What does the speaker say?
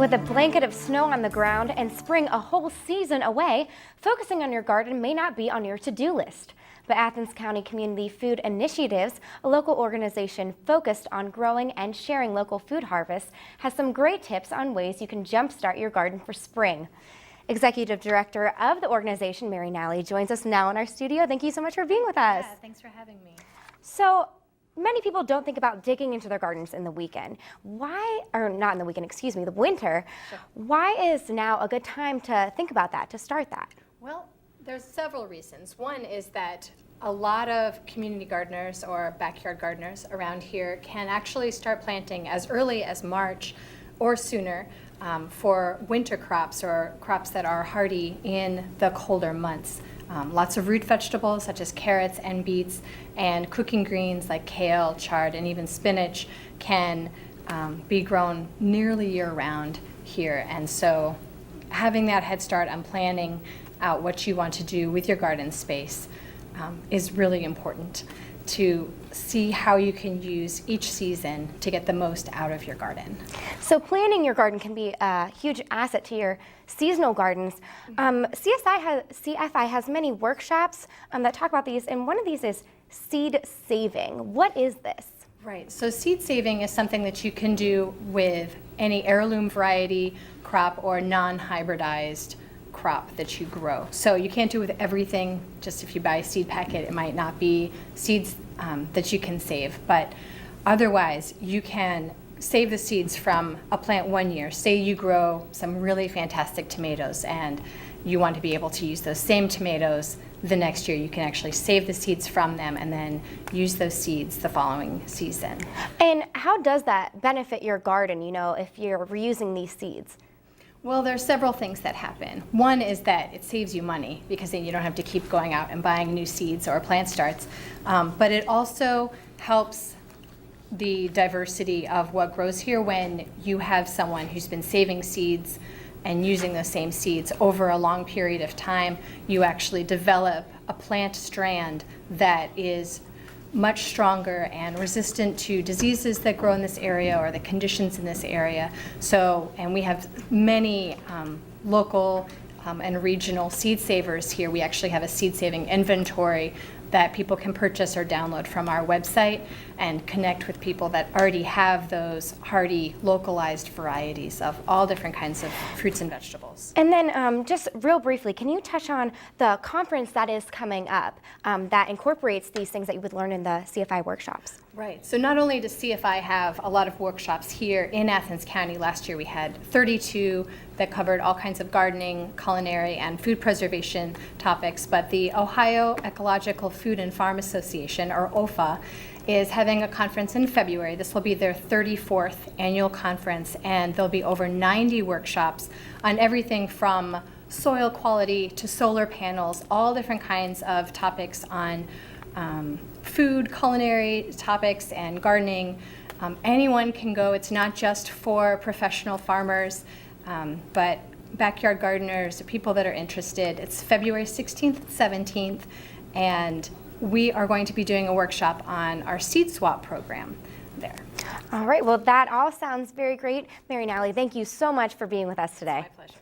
With a blanket of snow on the ground and spring a whole season away, focusing on your garden may not be on your to-do list. But Athens County Community Food Initiatives, a local organization focused on growing and sharing local food harvests, has some great tips on ways you can jumpstart your garden for spring. Executive Director of the organization, Mary Nally, joins us now in our studio. Thank you so much for being with us. Yeah, thanks for having me. So, many people don't think about digging into their gardens in the weekend. The winter. Sure. Why is now a good time to think about that, to start that? Well, there's several reasons. One is that a lot of community gardeners or backyard gardeners around here can actually start planting as early as March or sooner for winter crops or crops that are hardy in the colder months. Lots of root vegetables such as carrots and beets, and cooking greens like kale, chard, and even spinach can be grown nearly year-round here. And so having that head start on planning out what you want to do with your garden space is really important to see how you can use each season to get the most out of your garden. So planning your garden can be a huge asset to your seasonal gardens. CFI has many workshops that talk about these, and one of these is seed saving. What is this? Right, so seed saving is something that you can do with any heirloom variety crop or non-hybridized crop that you grow. So you can't do with everything. Just if you buy a seed packet, it might not be seeds that you can save, but otherwise you can save the seeds from a plant one year. Say you grow some really fantastic tomatoes and you want to be able to use those same tomatoes the next year. You can actually save the seeds from them and then use those seeds the following season. And how does that benefit your garden, if you're reusing these seeds? Well, there's several things that happen. One is that it saves you money because then you don't have to keep going out and buying new seeds or plant starts. But it also helps the diversity of what grows here when you have someone who's been saving seeds and using those same seeds over a long period of time. You actually develop a plant strand that is much stronger and resistant to diseases that grow in this area or the conditions in this area. So, and we have many local and regional seed savers here. We actually have a seed saving inventory that people can purchase or download from our website and connect with people that already have those hardy, localized varieties of all different kinds of fruits and vegetables. And then just real briefly, can you touch on the conference that is coming up that incorporates these things that you would learn in the CFI workshops? Right, so not only does CFI have a lot of workshops here in Athens County, last year we had 32 that covered all kinds of gardening, culinary, and food preservation topics, but the Ohio Ecological Food and Farm Association, or OFA, is having a conference in February. This will be their 34th annual conference, and there'll be over 90 workshops on everything from soil quality to solar panels, all different kinds of topics on food, culinary topics, and gardening. Anyone can go. It's not just for professional farmers, but backyard gardeners, people that are interested. It's February 16th and 17th, and we are going to be doing a workshop on our seed swap program there. All right, well, that all sounds very great. Mary Nally, thank you so much for being with us today. It's my pleasure.